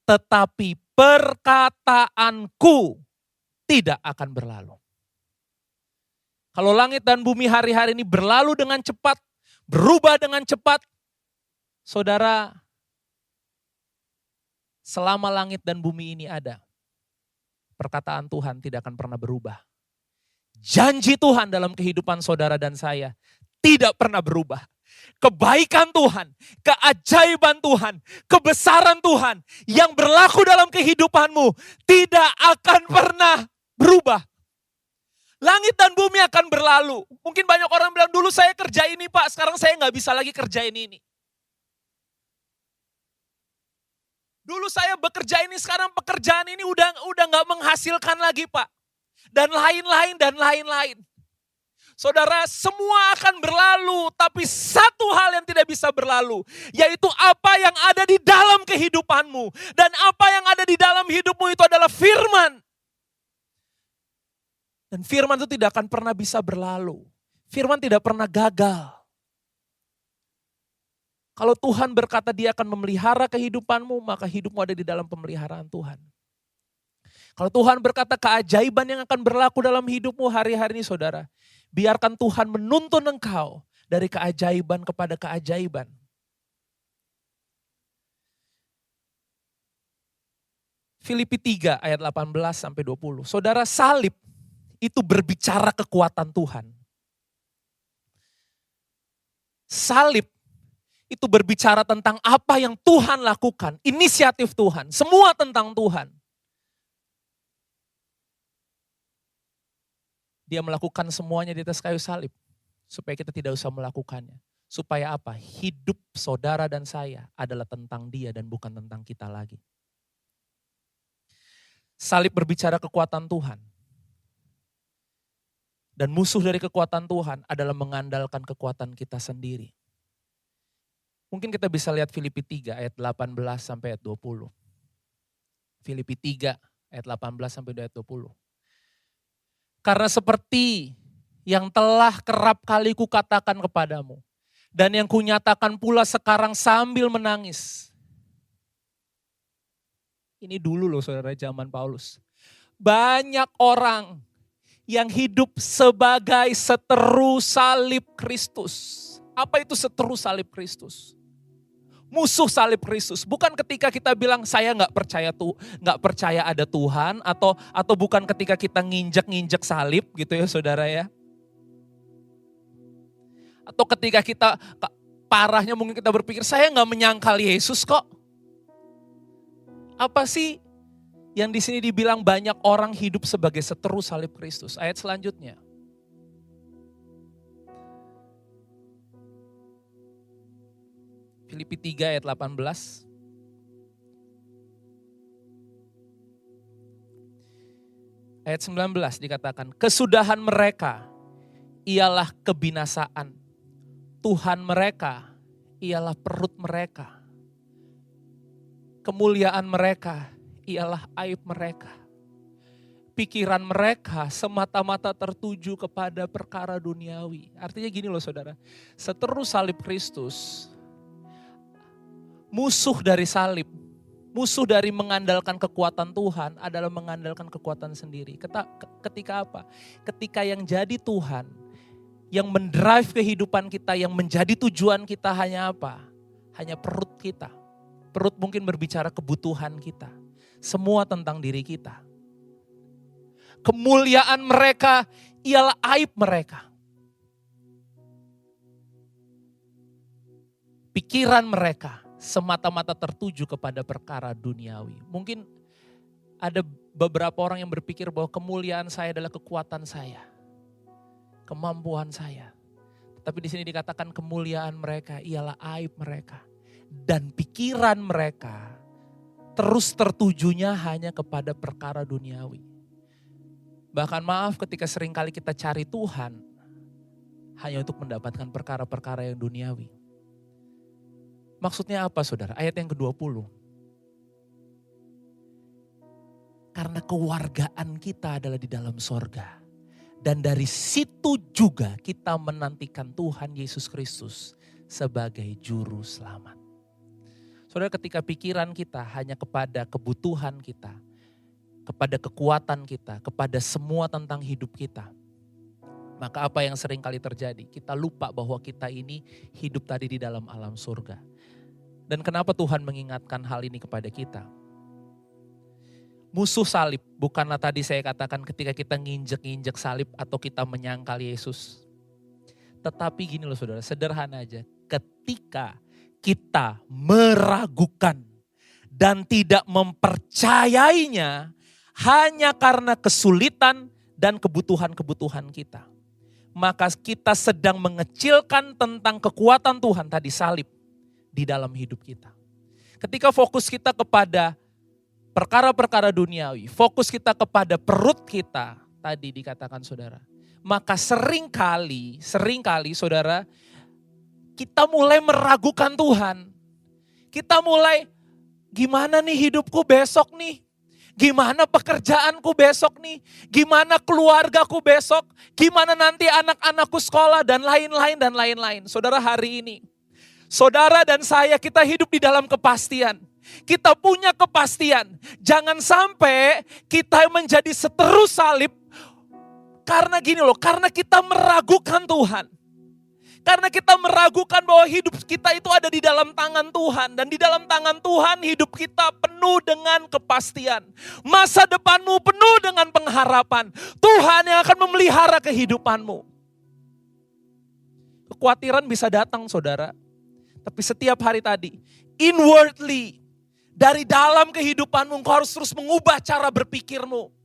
tetapi perkataanku tidak akan berlalu. Kalau langit dan bumi hari-hari ini berlalu dengan cepat, berubah dengan cepat, saudara, selama langit dan bumi ini ada, perkataan Tuhan tidak akan pernah berubah. Janji Tuhan dalam kehidupan saudara dan saya tidak pernah berubah. Kebaikan Tuhan, keajaiban Tuhan, kebesaran Tuhan yang berlaku dalam kehidupanmu tidak akan pernah berubah. Langit dan bumi akan berlalu. Mungkin banyak orang bilang, dulu saya kerja ini Pak, sekarang saya nggak bisa lagi kerjain ini. Dulu saya bekerja ini, sekarang pekerjaan ini udah nggak menghasilkan lagi Pak. Dan lain-lain dan lain-lain. Saudara, semua akan berlalu, tapi satu hal yang tidak bisa berlalu, yaitu apa yang ada di dalam kehidupanmu. Dan apa yang ada di dalam hidupmu itu adalah firman. Dan firman itu tidak akan pernah bisa berlalu. Firman tidak pernah gagal. Kalau Tuhan berkata dia akan memelihara kehidupanmu, maka hidupmu ada di dalam pemeliharaan Tuhan. Kalau Tuhan berkata keajaiban yang akan berlaku dalam hidupmu hari-hari ini saudara, biarkan Tuhan menuntun engkau dari keajaiban kepada keajaiban. Filipi 3 ayat 18 sampai 20. Saudara, salib itu berbicara kekuatan Tuhan. Salib itu berbicara tentang apa yang Tuhan lakukan, inisiatif Tuhan, semua tentang Tuhan. Dia melakukan semuanya di atas kayu salib. Supaya kita tidak usah melakukannya. Supaya apa? Hidup saudara dan saya adalah tentang dia dan bukan tentang kita lagi. Salib berbicara kekuatan Tuhan. Dan musuh dari kekuatan Tuhan adalah mengandalkan kekuatan kita sendiri. Mungkin kita bisa lihat Filipi 3 ayat 18 sampai ayat 20. Filipi 3 ayat 18 sampai ayat 20. Karena seperti yang telah kerap kali kukatakan kepadamu, dan yang kunyatakan pula sekarang sambil menangis. Ini dulu loh saudara, zaman Paulus. Banyak orang yang hidup sebagai seteru salib Kristus. Apa itu seteru salib Kristus? Musuh salib Kristus. Bukan ketika kita bilang saya nggak percaya ada Tuhan, atau bukan ketika kita nginjek salib gitu ya saudara ya. Atau ketika kita parahnya mungkin kita berpikir saya nggak menyangkal Yesus kok. Apa sih yang di sini dibilang banyak orang hidup sebagai seteru salib Kristus? Ayat selanjutnya. Filipi 3 ayat 18. Ayat 19 dikatakan, kesudahan mereka ialah kebinasaan. Tuhan mereka ialah perut mereka. Kemuliaan mereka ialah aib mereka. Pikiran mereka semata-mata tertuju kepada perkara duniawi. Artinya gini loh saudara, seteru salib Kristus, musuh dari salib, musuh dari mengandalkan kekuatan Tuhan adalah mengandalkan kekuatan sendiri. Ketika apa? Ketika yang jadi Tuhan, yang mendrive kehidupan kita, yang menjadi tujuan kita hanya apa? Hanya perut kita. Perut mungkin berbicara kebutuhan kita. Semua tentang diri kita. Kemuliaan mereka ialah aib mereka. Pikiran mereka semata-mata tertuju kepada perkara duniawi. Mungkin ada beberapa orang yang berpikir bahwa kemuliaan saya adalah kekuatan saya, kemampuan saya. Tapi di sini dikatakan kemuliaan mereka ialah aib mereka. Dan pikiran mereka terus tertujunya hanya kepada perkara duniawi. Bahkan maaf ketika seringkali kita cari Tuhan hanya untuk mendapatkan perkara-perkara yang duniawi. Maksudnya apa saudara? Ayat yang ke-20. Karena kewargaan kita adalah di dalam sorga. Dan dari situ juga kita menantikan Tuhan Yesus Kristus sebagai juru selamat. Saudara, ketika pikiran kita hanya kepada kebutuhan kita, kepada kekuatan kita, kepada semua tentang hidup kita, maka apa yang sering kali terjadi? Kita lupa bahwa kita ini hidup tadi di dalam alam surga. Dan kenapa Tuhan mengingatkan hal ini kepada kita? Musuh salib, bukanlah tadi saya katakan ketika kita nginjek-nginjek salib atau kita menyangkal Yesus. Tetapi gini loh saudara, sederhana aja. Ketika kita meragukan dan tidak mempercayainya hanya karena kesulitan dan kebutuhan-kebutuhan kita. Maka kita sedang mengecilkan tentang kekuatan Tuhan tadi salib di dalam hidup kita. Ketika fokus kita kepada perkara-perkara duniawi, fokus kita kepada perut kita, tadi dikatakan saudara, maka seringkali saudara, kita mulai meragukan Tuhan. Kita mulai, gimana nih hidupku besok nih? Gimana pekerjaanku besok nih? Gimana keluargaku besok? Gimana nanti anak-anakku sekolah dan lain-lain. Saudara, hari ini, saudara dan saya, kita hidup di dalam kepastian. Kita punya kepastian. Jangan sampai kita menjadi seteru salib. Karena gini loh, karena kita meragukan Tuhan. Karena kita meragukan bahwa hidup kita itu ada di dalam tangan Tuhan. Dan di dalam tangan Tuhan hidup kita penuh dengan kepastian. Masa depanmu penuh dengan pengharapan. Tuhan yang akan memelihara kehidupanmu. Kekhawatiran bisa datang saudara. Tapi setiap hari tadi, inwardly, dari dalam kehidupanmu engkau harus terus mengubah cara berpikirmu.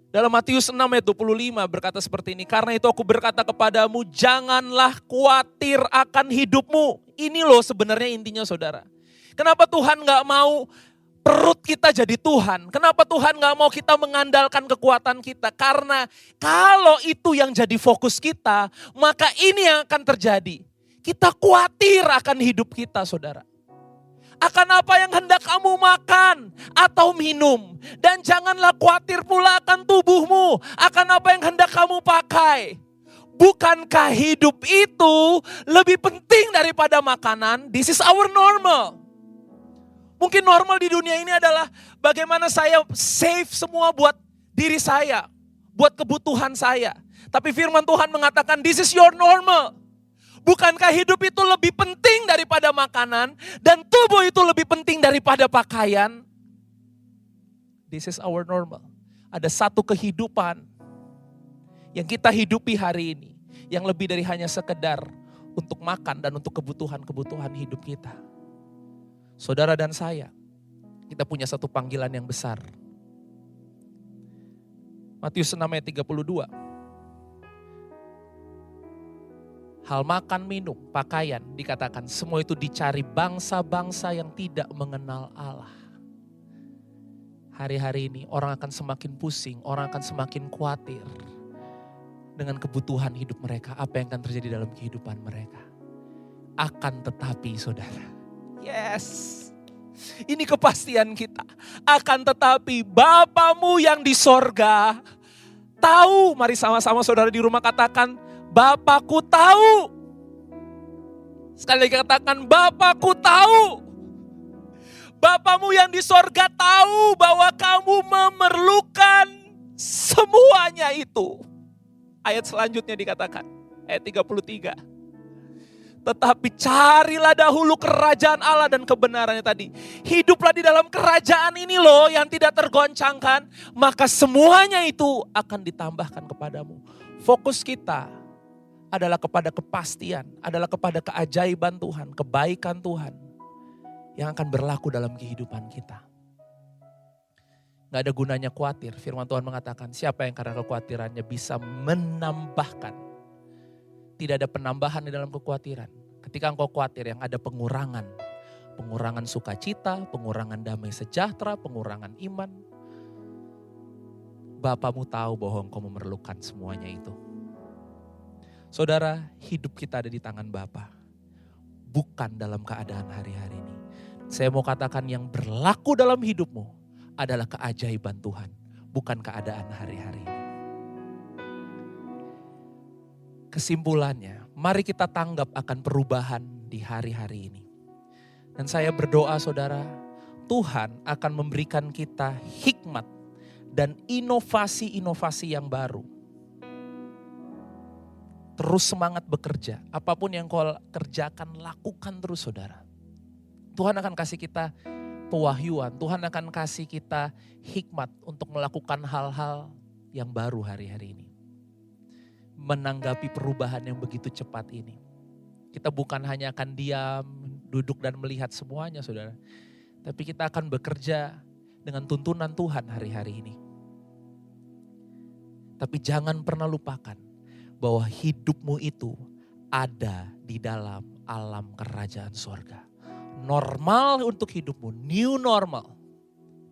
Dalam Matius 6 ayat 25 berkata seperti ini. Karena itu aku berkata kepadamu, janganlah khawatir akan hidupmu. Ini loh sebenarnya intinya saudara. Kenapa Tuhan gak mau perut kita jadi Tuhan? Kenapa Tuhan gak mau kita mengandalkan kekuatan kita? Karena kalau itu yang jadi fokus kita, maka ini yang akan terjadi. Kita khawatir akan hidup kita saudara. Akan apa yang hendak kamu makan atau minum. Dan janganlah khawatir pula akan tubuhmu. Akan apa yang hendak kamu pakai. Bukankah hidup itu lebih penting daripada makanan? This is our normal. Mungkin normal di dunia ini adalah bagaimana saya save semua buat diri saya. Buat kebutuhan saya. Tapi firman Tuhan mengatakan this is your normal. Bukankah hidup itu lebih penting daripada makanan dan tubuh itu lebih penting daripada pakaian? This is our normal. Ada satu kehidupan yang kita hidupi hari ini yang lebih dari hanya sekedar untuk makan dan untuk kebutuhan-kebutuhan hidup kita. Saudara dan saya, kita punya satu panggilan yang besar. Matius 6 ayat 32. Hal makan, minum, pakaian dikatakan semua itu dicari bangsa-bangsa yang tidak mengenal Allah. Hari-hari ini orang akan semakin pusing, orang akan semakin khawatir dengan kebutuhan hidup mereka. Apa yang akan terjadi dalam kehidupan mereka. Akan tetapi saudara, yes, ini kepastian kita. Akan tetapi Bapamu yang di sorga tahu, mari sama-sama saudara di rumah katakan, Bapakku tahu. Sekali lagi katakan, Bapakku tahu. Bapamu yang di sorga tahu bahwa kamu memerlukan semuanya itu. Ayat selanjutnya dikatakan, ayat 33. Tetapi carilah dahulu kerajaan Allah dan kebenarannya tadi. Hiduplah di dalam kerajaan ini loh yang tidak tergoncangkan. Maka semuanya itu akan ditambahkan kepadamu. Fokus kita adalah kepada kepastian, adalah kepada keajaiban Tuhan, kebaikan Tuhan yang akan berlaku dalam kehidupan kita. Gak ada gunanya khawatir, firman Tuhan mengatakan siapa yang karena kekhawatirannya bisa menambahkan. Tidak ada penambahan di dalam kekhawatiran. Ketika engkau khawatir yang ada pengurangan. Pengurangan sukacita, pengurangan damai sejahtera, pengurangan iman. Bapamu tahu bahwa engkau memerlukan semuanya itu. Saudara, hidup kita ada di tangan Bapa, bukan dalam keadaan hari-hari ini. Saya mau katakan yang berlaku dalam hidupmu adalah keajaiban Tuhan, bukan keadaan hari-hari ini. Kesimpulannya, mari kita tanggap akan perubahan di hari-hari ini. Dan saya berdoa saudara, Tuhan akan memberikan kita hikmat dan inovasi-inovasi yang baru. Terus semangat bekerja. Apapun yang kau kerjakan, lakukan terus saudara. Tuhan akan kasih kita pewahyuan. Tuhan akan kasih kita hikmat untuk melakukan hal-hal yang baru hari-hari ini. Menanggapi perubahan yang begitu cepat ini. Kita bukan hanya akan diam, duduk dan melihat semuanya saudara. Tapi kita akan bekerja dengan tuntunan Tuhan hari-hari ini. Tapi jangan pernah lupakan bahwa hidupmu itu ada di dalam alam kerajaan sorga. Normal untuk hidupmu, new normal.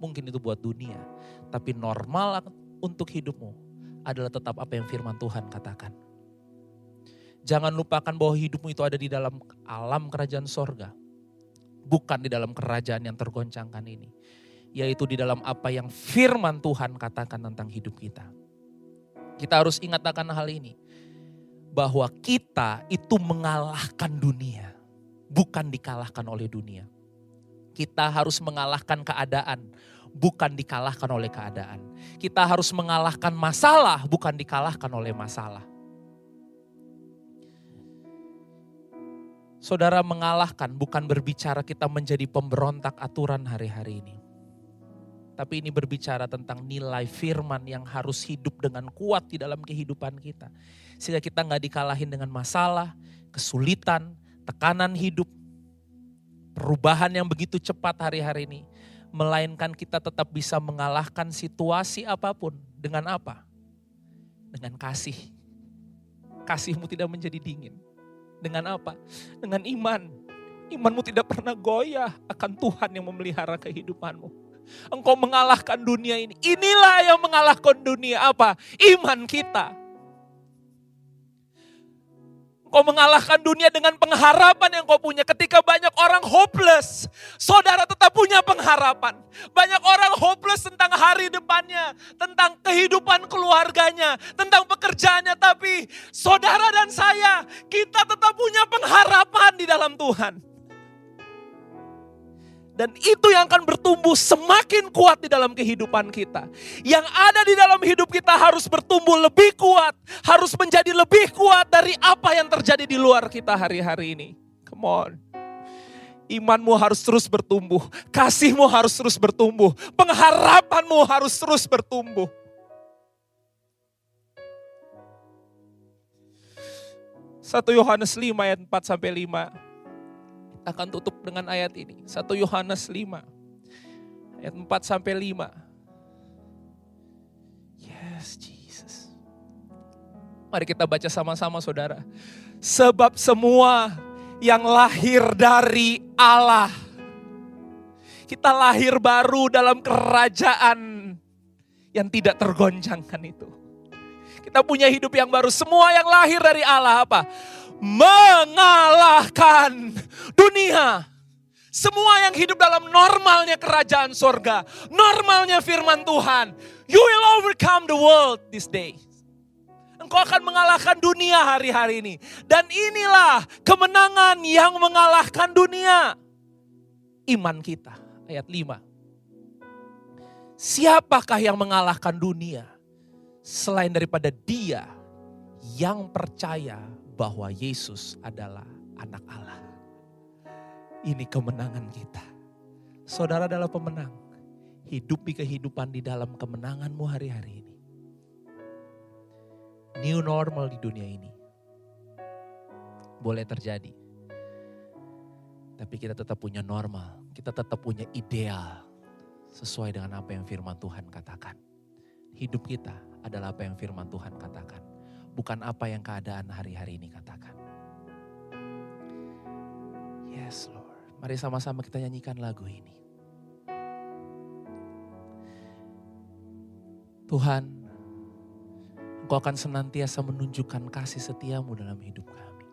Mungkin itu buat dunia, tapi normal untuk hidupmu adalah tetap apa yang firman Tuhan katakan. Jangan lupakan bahwa hidupmu itu ada di dalam alam kerajaan sorga. Bukan di dalam kerajaan yang tergoncangkan ini. Yaitu di dalam apa yang firman Tuhan katakan tentang hidup kita. Kita harus ingat akan hal ini. Bahwa kita itu mengalahkan dunia. Bukan dikalahkan oleh dunia. Kita harus mengalahkan keadaan. Bukan dikalahkan oleh keadaan. Kita harus mengalahkan masalah. Bukan dikalahkan oleh masalah. Saudara, mengalahkan bukan berbicara kita menjadi pemberontak aturan hari-hari ini. Tapi ini berbicara tentang nilai firman yang harus hidup dengan kuat di dalam kehidupan kita. Sehingga kita gak dikalahin dengan masalah, kesulitan, tekanan hidup. Perubahan yang begitu cepat hari-hari ini. Melainkan kita tetap bisa mengalahkan situasi apapun. Dengan apa? Dengan kasih. Kasihmu tidak menjadi dingin. Dengan apa? Dengan iman. Imanmu tidak pernah goyah akan Tuhan yang memelihara kehidupanmu. Engkau mengalahkan dunia ini. Inilah yang mengalahkan dunia. Apa? Iman kita. Engkau mengalahkan dunia dengan pengharapan yang kau punya. Ketika banyak orang hopeless, saudara tetap punya pengharapan. Banyak orang hopeless tentang hari depannya, tentang kehidupan keluarganya, tentang pekerjaannya. Tapi saudara dan saya, kita tetap punya pengharapan di dalam Tuhan. Dan itu yang akan bertumbuh semakin kuat di dalam kehidupan kita. Yang ada di dalam hidup kita harus bertumbuh lebih kuat. Harus menjadi lebih kuat dari apa yang terjadi di luar kita hari-hari ini. Come on. Imanmu harus terus bertumbuh. Kasihmu harus terus bertumbuh. Pengharapanmu harus terus bertumbuh. Satu Yohanes 5 ayat 4-5. Akan tutup dengan ayat ini. 1 Yohanes 5 ayat 4-5. Yes, Jesus. Mari kita baca sama-sama saudara. Sebab semua yang lahir dari Allah. Kita lahir baru dalam kerajaan yang tidak tergoncangkan itu. Kita punya hidup yang baru. Semua yang lahir dari Allah apa? Mengalahkan dunia. Semua yang hidup dalam normalnya kerajaan sorga. Normalnya firman Tuhan. You will overcome the world this day. Engkau akan mengalahkan dunia hari-hari ini. Dan inilah kemenangan yang mengalahkan dunia. Iman kita. Ayat 5. Siapakah yang mengalahkan dunia? Selain daripada dia yang percaya bahwa Yesus adalah anak Allah. Ini kemenangan kita. Saudara adalah pemenang. Hidupi kehidupan di dalam kemenanganmu hari-hari ini. New normal di dunia ini. Boleh terjadi. Tapi kita tetap punya normal. Kita tetap punya ideal. Sesuai dengan apa yang firman Tuhan katakan. Hidup kita adalah apa yang firman Tuhan katakan. Bukan apa yang keadaan hari-hari ini katakan. Yes Lord. Mari sama-sama kita nyanyikan lagu ini. Tuhan, Engkau akan senantiasa menunjukkan kasih setiamu dalam hidup kami.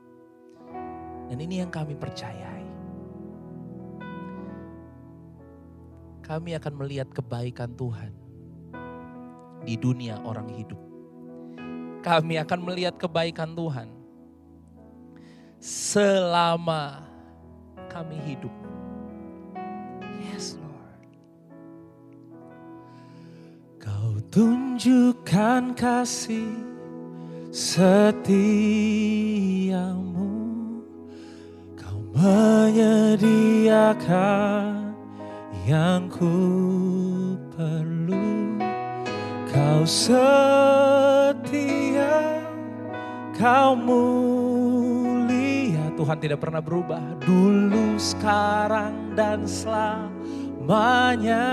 Dan ini yang kami percayai. Kami akan melihat kebaikan Tuhan di dunia orang hidup. Kami akan melihat kebaikan Tuhan selama kami hidup. Yes Lord. Kau tunjukkan kasih setiamu. Kau menyediakan yang ku perlu. Kau setia, kau mulia. Tuhan tidak pernah berubah. Dulu, sekarang, dan selamanya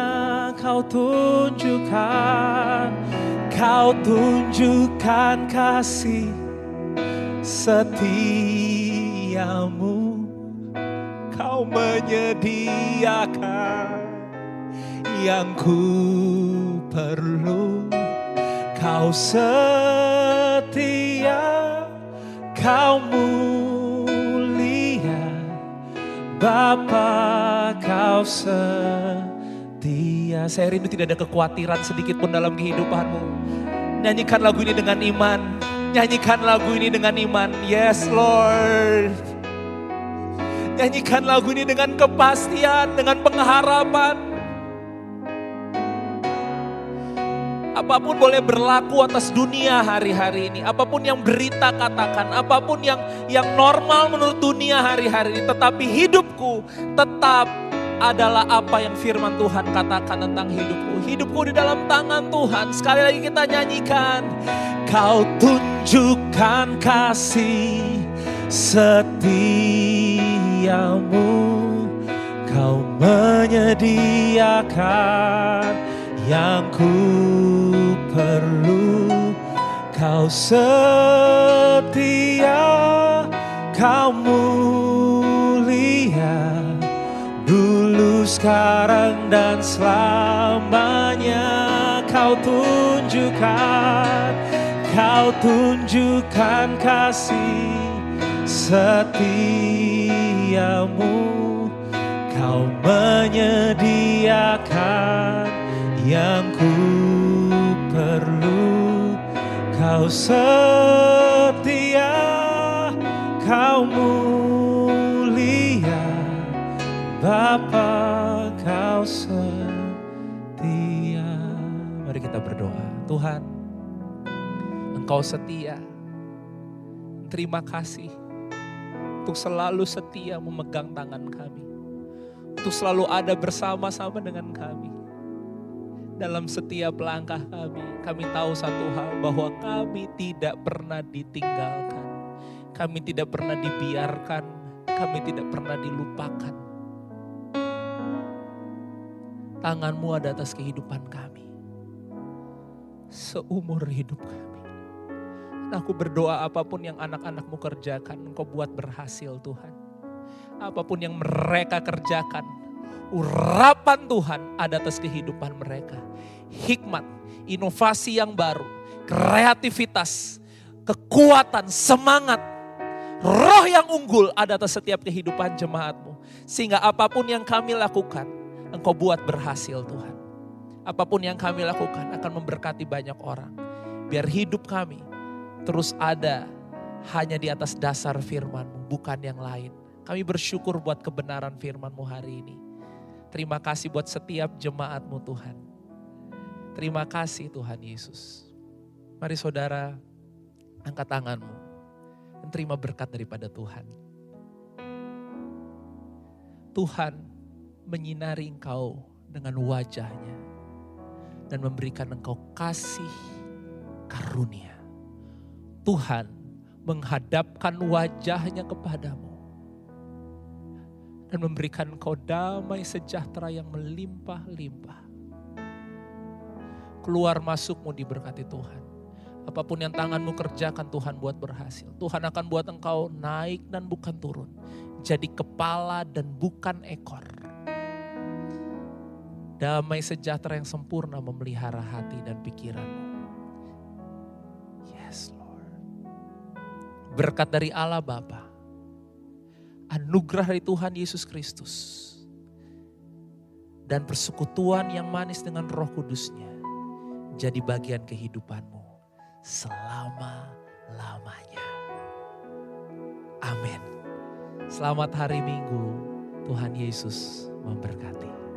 kau tunjukkan. Kau tunjukkan kasih setiamu. Kau menyediakan yang ku perlu. Kau Kau setia, Kau mulia, Bapa Kau setia. Saya rindu tidak ada kekhawatiran sedikit pun dalam kehidupanmu. Nyanyikan lagu ini dengan iman. Nyanyikan lagu ini dengan iman. Yes Lord. Nyanyikan lagu ini dengan kepastian, dengan pengharapan. Apapun boleh berlaku atas dunia hari-hari ini. Apapun yang berita katakan. Apapun yang normal menurut dunia hari-hari ini. Tetapi hidupku tetap adalah apa yang firman Tuhan katakan tentang hidupku. Hidupku di dalam tangan Tuhan. Sekali lagi kita nyanyikan. Kau tunjukkan kasih setiamu, Kau menyediakan yang ku perlu. Kau setia, Kau mulia, dulu, sekarang, dan selamanya. Kau tunjukkan kasih setiamu, Kau menyediakan yang ku perlu. Kau setia, Kau mulia, Bapa Kau setia. Mari kita berdoa. Tuhan, Engkau setia. Terima kasih untuk selalu setia memegang tangan kami. Untuk selalu ada bersama-sama dengan kami. Dalam setiap langkah kami, kami tahu satu hal, bahwa kami tidak pernah ditinggalkan. Kami tidak pernah dibiarkan, kami tidak pernah dilupakan. Tangan-Mu ada atas kehidupan kami. Seumur hidup kami. Aku berdoa apapun yang anak-anak-Mu kerjakan, Engkau buat berhasil Tuhan. Apapun yang mereka kerjakan, urapan Tuhan ada atas kehidupan mereka. Hikmat, inovasi yang baru, kreativitas, kekuatan, semangat, roh yang unggul ada atas setiap kehidupan jemaat-Mu. Sehingga apapun yang kami lakukan, Engkau buat berhasil Tuhan. Apapun yang kami lakukan akan memberkati banyak orang. Biar hidup kami terus ada hanya di atas dasar firman-Mu, bukan yang lain. Kami bersyukur buat kebenaran firman-Mu hari ini. Terima kasih buat setiap jemaat-Mu Tuhan. Terima kasih Tuhan Yesus. Mari saudara, angkat tanganmu dan terima berkat daripada Tuhan. Tuhan menyinari engkau dengan wajahnya dan memberikan engkau kasih karunia. Tuhan menghadapkan wajahnya kepadamu dan memberikan engkau damai sejahtera yang melimpah-limpah. Keluar masukmu diberkati Tuhan. Apapun yang tanganmu kerjakan Tuhan buat berhasil. Tuhan akan buat engkau naik dan bukan turun. Jadi kepala dan bukan ekor. Damai sejahtera yang sempurna memelihara hati dan pikiranmu. Yes Lord. Berkat dari Allah Bapa. Anugerah dari Tuhan Yesus Kristus. Dan persekutuan yang manis dengan Roh Kudus-Nya. Jadi bagian kehidupanmu selama-lamanya. Amin. Selamat hari Minggu. Tuhan Yesus memberkati.